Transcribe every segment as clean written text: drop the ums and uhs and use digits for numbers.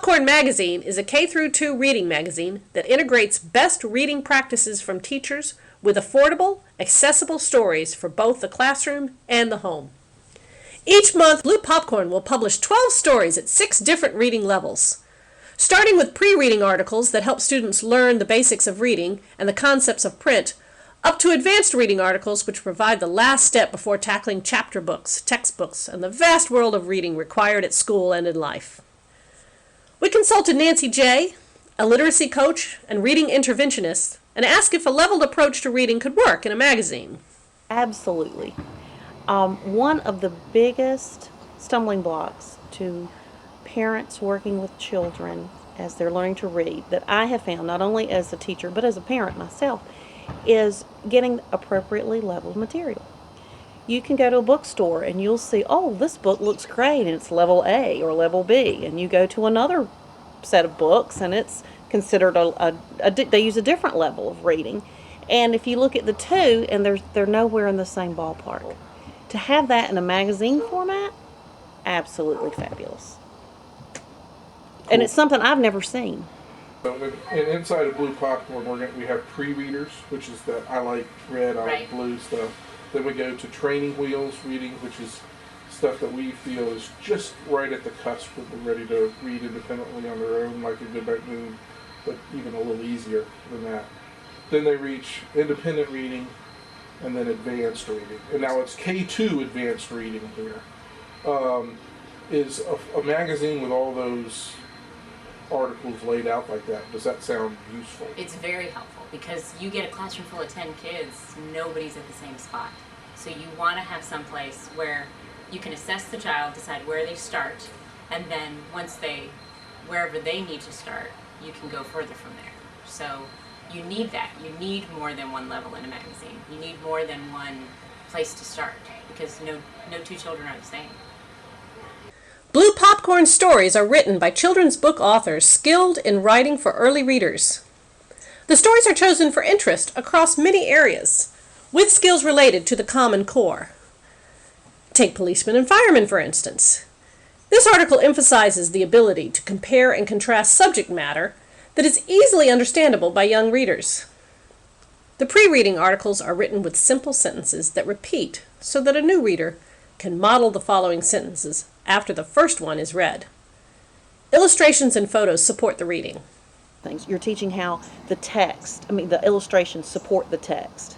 Popcorn Magazine is a K-2 reading magazine that integrates best reading practices from teachers with affordable, accessible stories for both the classroom and the home. Each month, Blue Popcorn will publish 12 stories at 6 different reading levels, starting with pre-reading articles that help students learn the basics of reading and the concepts of print, up to advanced reading articles which provide the last step before tackling chapter books, textbooks, and the vast world of reading required at school and in life. We consulted Nancy J., a literacy coach and reading interventionist, and asked if a leveled approach to reading could work in a magazine. Absolutely. One of the biggest stumbling blocks to parents working with children as they're learning to read that I have found, not only as a teacher but as a parent myself, is getting appropriately leveled material. You can go to a bookstore and you'll see, oh, this book looks great and it's level A or level B, and you go to another set of books and it's considered they use a different level of reading. And if you look at the two, and they're nowhere in the same ballpark. To have that in a magazine format, absolutely fabulous. Cool. And it's something I've never seen. So, and inside of Blue Popcorn, we have pre-readers, which is that I like red, I like blue stuff. Then we go to training wheels reading, which is stuff that we feel is just right at the cusp of them ready to read independently on their own, like a Goodnight Moon, but even a little easier than that. Then they reach independent reading, and then advanced reading. And now it's K2 advanced reading here. Is a magazine with all those articles laid out like that, does that sound useful? It's very helpful because you get a classroom full of 10 kids, nobody's at the same spot. So you want to have some place where you can assess the child, decide where they start, and then wherever they need to start, you can go further from there. So you need that. You need more than one level in a magazine. You need more than one place to start because no two children are the same. Blue Popcorn stories are written by children's book authors skilled in writing for early readers. The stories are chosen for interest across many areas, with skills related to the Common Core. Take policemen and firemen, for instance. This article emphasizes the ability to compare and contrast subject matter that is easily understandable by young readers. The pre-reading articles are written with simple sentences that repeat so that a new reader can model the following sentences after the first one is read. Illustrations and photos support the reading. You're teaching how the illustrations support the text.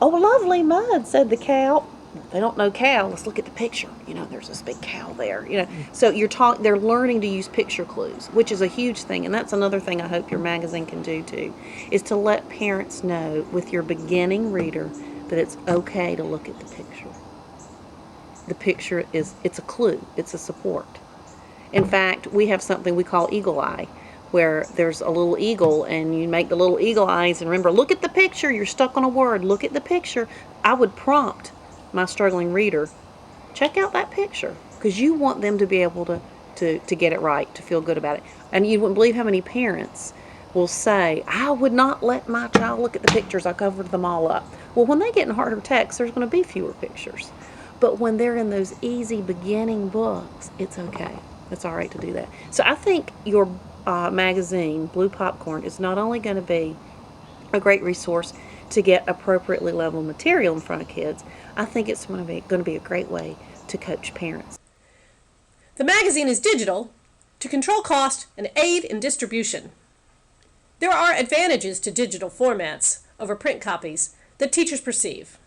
Oh, lovely mud, said the cow. They don't know cow. Let's look at the picture. There's this big cow there. So they're learning to use picture clues, which is a huge thing. And that's another thing I hope your magazine can do too, is to let parents know with your beginning reader that it's okay to look at the picture. The picture it's a clue. It's a support. In fact, we have something we call Eagle Eye, where there's a little eagle and you make the little eagle eyes and remember, look at the picture. You're stuck on a word. Look at the picture. I would prompt my struggling reader, check out that picture, because you want them to be able to get it right, to feel good about it. And you wouldn't believe how many parents will say, I would not let my child look at the pictures. I covered them all up. Well, when they get in harder text, there's going to be fewer pictures. But when they're in those easy beginning books, it's okay. It's all right to do that. So I think your magazine, Blue Popcorn, is not only going to be a great resource to get appropriately leveled material in front of kids, I think it's going to be a great way to coach parents. The magazine is digital to control cost and aid in distribution. There are advantages to digital formats over print copies that teachers perceive.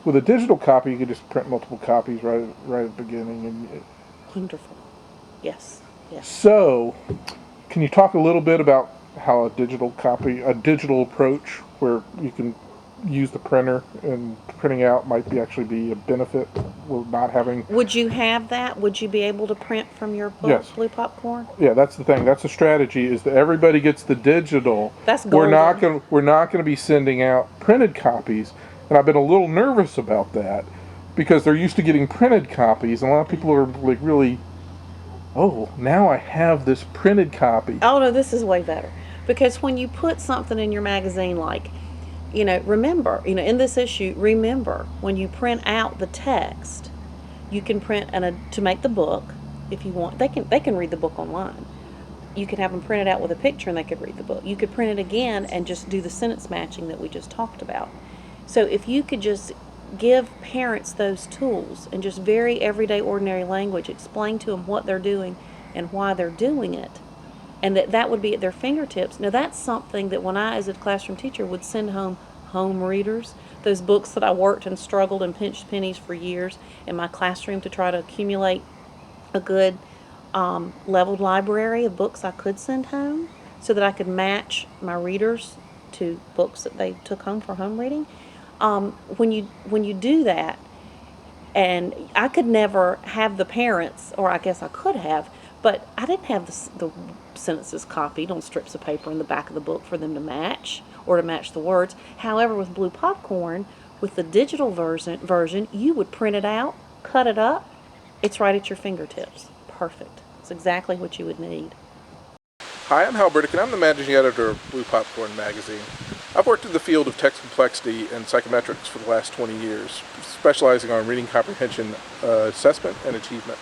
With a digital copy, you can just print multiple copies right at the beginning. Wonderful. Yes. So, can you talk a little bit about how a digital approach where you can use the printer and printing out might actually be a benefit with not having... Would you have that? Would you be able to print from your book, yes. Blue Popcorn? Yeah, that's the thing. That's the strategy, is that everybody gets the digital. That's golden. We're not going to be sending out printed copies, and I've been a little nervous about that because they're used to getting printed copies, and a lot of people are like really, oh, now I have this printed copy. Oh no, this is way better, because when you put something in your magazine like, remember, in this issue, remember, when you print out the text, you can print to make the book, if you want. They can read the book online. You could have them printed out with a picture and they could read the book. You could print it again and just do the sentence matching that we just talked about. So if you could just give parents those tools and just very everyday ordinary language, explain to them what they're doing and why they're doing it, and that would be at their fingertips. Now that's something that when I, as a classroom teacher, would send home readers, those books that I worked and struggled and pinched pennies for years in my classroom to try to accumulate a good leveled library of books I could send home so that I could match my readers to books that they took home for home reading. When you do that, and I could never have the parents, or I guess I could have, but I didn't have the sentences copied on strips of paper in the back of the book for them to match or to match the words. However, with Blue Popcorn, with the digital version, you would print it out, cut it up, it's right at your fingertips. Perfect. It's exactly what you would need. Hi, I'm Hal Burdick, and I'm the managing editor of Blue Popcorn magazine. I've worked in the field of text complexity and psychometrics for the last 20 years, specializing on reading comprehension assessment and achievement.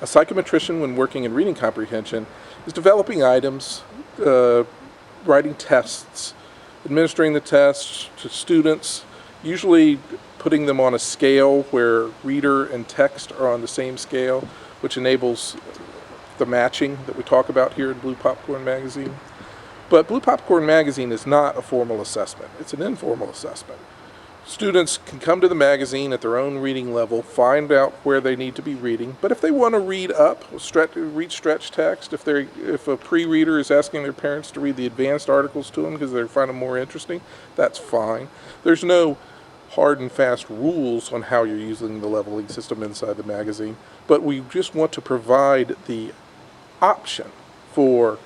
A psychometrician, when working in reading comprehension, is developing items, writing tests, administering the tests to students, usually putting them on a scale where reader and text are on the same scale, which enables the matching that we talk about here in Blue Popcorn magazine. But Blue Popcorn magazine is not a formal assessment. It's an informal assessment. Students can come to the magazine at their own reading level, find out where they need to be reading. But if they want to read up, read stretch text, if a pre-reader is asking their parents to read the advanced articles to them because they find them more interesting, that's fine. There's no hard and fast rules on how you're using the leveling system inside the magazine, but we just want to provide the option for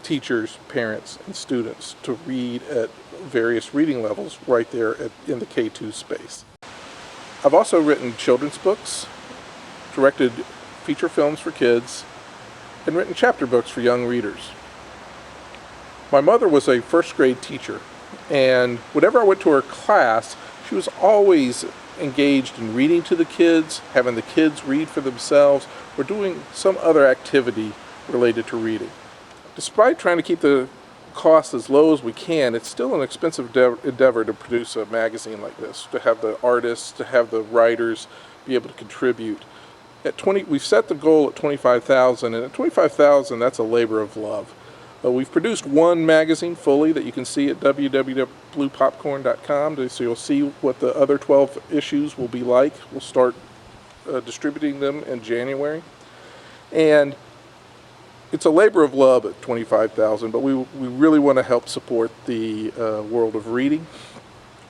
teachers, parents, and students to read at various reading levels right there in the K2 space. I've also written children's books, directed feature films for kids, and written chapter books for young readers. My mother was a first grade teacher, and whenever I went to her class, she was always engaged in reading to the kids, having the kids read for themselves, or doing some other activity related to reading. Despite trying to keep the cost as low as we can, it's still an expensive endeavor to produce a magazine like this, to have the artists, to have the writers be able to contribute. We've set the goal at $25,000, and at $25,000, that's a labor of love. We've produced one magazine fully that you can see at www.bluepopcorn.com, so you'll see what the other 12 issues will be like. We'll start distributing them in January. And it's a labor of love at $25,000, but we really want to help support the world of reading.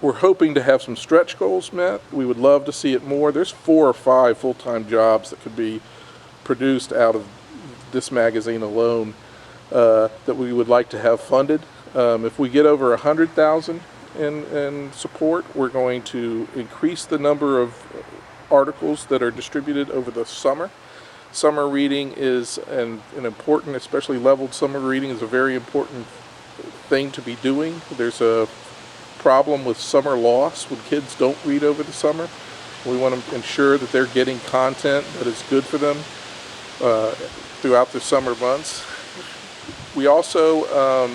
We're hoping to have some stretch goals met. We would love to see it more. There's 4 or 5 full-time jobs that could be produced out of this magazine alone that we would like to have funded. If we get over 100,000 in support, we're going to increase the number of articles that are distributed over the summer. Summer reading is an important, especially leveled summer reading is a very important thing to be doing. There's a problem with summer loss when kids don't read over the summer. We want to ensure that they're getting content that is good for them throughout the summer months. We also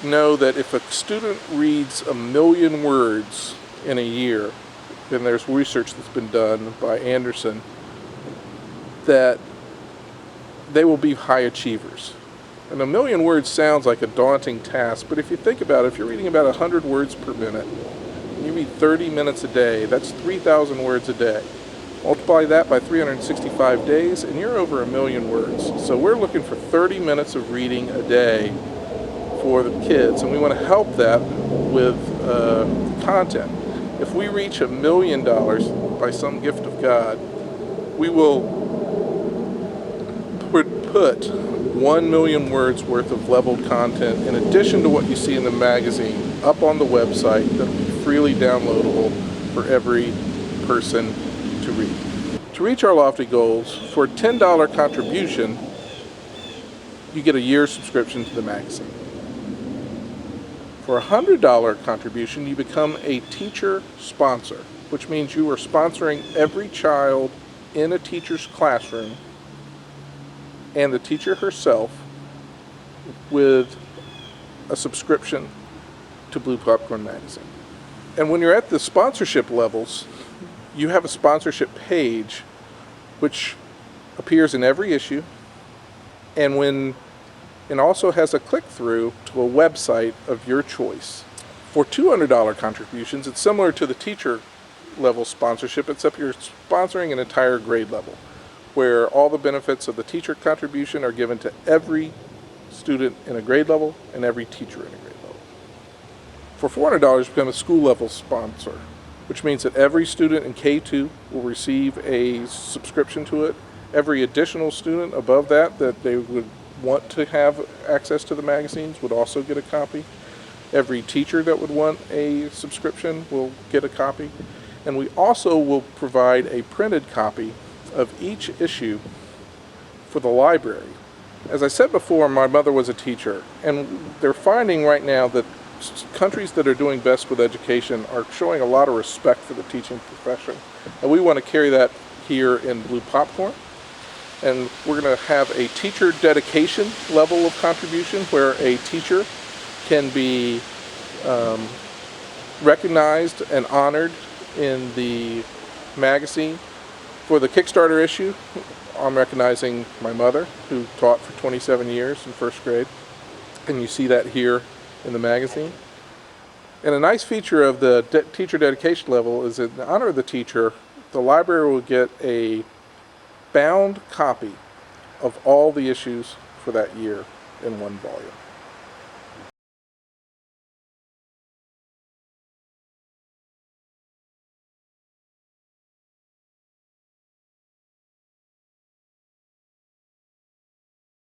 know that if a student reads 1 million words in a year, and there's research that's been done by Anderson, that they will be high achievers. And 1 million words sounds like a daunting task, but if you think about it, if you're reading about 100 words per minute, and you read 30 minutes a day, that's 3,000 words a day. Multiply that by 365 days, and you're over 1 million words. So we're looking for 30 minutes of reading a day for the kids, and we want to help that with content. If we reach $1 million by some gift of God, we will put 1 million words worth of leveled content, in addition to what you see in the magazine, up on the website that will be freely downloadable for every person to read. To reach our lofty goals, for a $10 contribution, you get a year's subscription to the magazine. For a $100 contribution, you become a teacher sponsor, which means you are sponsoring every child in a teacher's classroom and the teacher herself with a subscription to Blue Popcorn Magazine. And when you're at the sponsorship levels, you have a sponsorship page which appears in every issue, and also has a click-through to a website of your choice. For $200 contributions, it's similar to the teacher level sponsorship, except you're sponsoring an entire grade level, where all the benefits of the teacher contribution are given to every student in a grade level and every teacher in a grade level. For $400, you become a school level sponsor, which means that every student in K2 will receive a subscription to it. Every additional student above that they would want to have access to the magazines would also get a copy. Every teacher that would want a subscription will get a copy. And we also will provide a printed copy of each issue for the library. As I said before, my mother was a teacher, and they're finding right now that countries that are doing best with education are showing a lot of respect for the teaching profession. And we want to carry that here in Blue Popcorn. And we're going to have a teacher dedication level of contribution where a teacher can be recognized and honored in the magazine. For the Kickstarter issue, I'm recognizing my mother, who taught for 27 years in first grade, and you see that here in the magazine. And a nice feature of the teacher dedication level is that in honor of the teacher, the library will get a bound copy of all the issues for that year in one volume.